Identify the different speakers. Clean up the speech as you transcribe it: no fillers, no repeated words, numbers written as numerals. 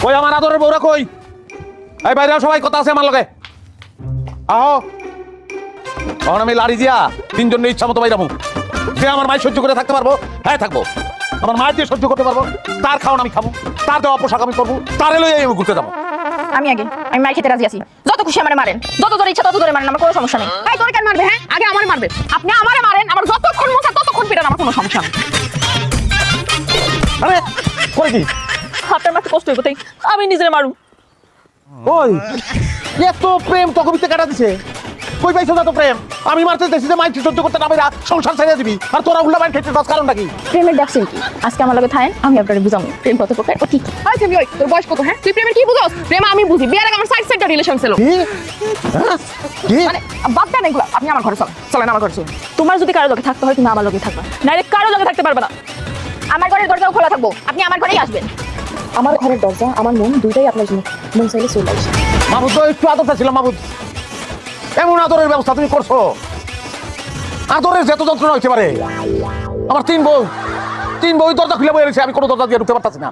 Speaker 1: ওই আমার আদরের বউরা কই? এই বাইরে সবাই কথা আছে আমার লগে। আহো। তখন আমি লাড়ি দিয়া তিনজনের ইচ্ছা মতো বাইরাবো। যে আমার মায়ের সহ্য করে থাকতে পারবো, হ্যাঁ থাকবো। আমার মায়ের দিয়ে সহ্য করতে পারবো, তার খাওয়ান আমি খাবো, তার দেওয়া পোশাক আমি করবো, তারে লইয়া আমি ঘুরতে যাবো।
Speaker 2: আমি মার খেতে রাজি আছি। যত খুশি আমারে মারেন, যত জোরে ইচ্ছা তত জোরে মারেন, আমার কোনো সমস্যা নেই। এই তোরে কেন মারবে? হ্যাঁ, আগে আমারে মারবে। আপনি আমারে মারেন, আমার যতক্ষণ মন চায় ততক্ষণ পিটান, আমার কোনো সমস্যা নেই।
Speaker 1: আরে করে কি?
Speaker 2: আপনার মাথা কষ্ট হইব তাই আমি নিজের মারু।
Speaker 1: ওই এত প্রেম তো কবিতে কাটা দিছে। কই পাইছো না তো প্রেম? আমি মারতে চাইছি যে মাইক সহ্য করতে না পারা সংসার ছেড়ে দিবি, আর তোরা উল্টা মাইক খেতে চাস কারণটা কি?
Speaker 2: প্রেমের ডাকছেন কি? আজকে আমার লগে থাকেন, আমি আপনারে বুঝাবো প্রেম কত প্রকার ও কি কি। আই তুমি ওই তোর বয়স কত? হ্যাঁ, তুই প্রেমের কি বুঝছস? প্রেম আমি বুঝি, বিয়ের আগে আমার সাইড সাইডটা রিলেশন ছিল।
Speaker 1: কি? হ্যাঁ? কি?
Speaker 2: মানে বাদ দেন এগুলা, আপনি আমার ঘরে চলেন। চলেন আমার ঘরে চলেন। তোমার যদি কারো লগে থাকতে হয় তুমি আমার লগে থাকবা, নাইলে কারো লগে থাকতে পারবে না। আমার ঘরের দরজাও খোলা থাকবো, আপনি আমার ঘরেই আসবেন। আমার ঘরের দরজা আমার মন দুইটাই আপনার জন্য, মন চাইলে চলে আসে।
Speaker 1: মাহবুব তো একটু আদরটা ছিল। মাহবুব এমন আদরের ব্যবস্থা তুমি করছো, আদরের যত যন্ত্রণা হইতে পারে। আমার তিন বউ দরজা খুলে বয়ে রয়েছে, আমি কোনো দরজা দিয়ে ঢুকতে পারতাছি না।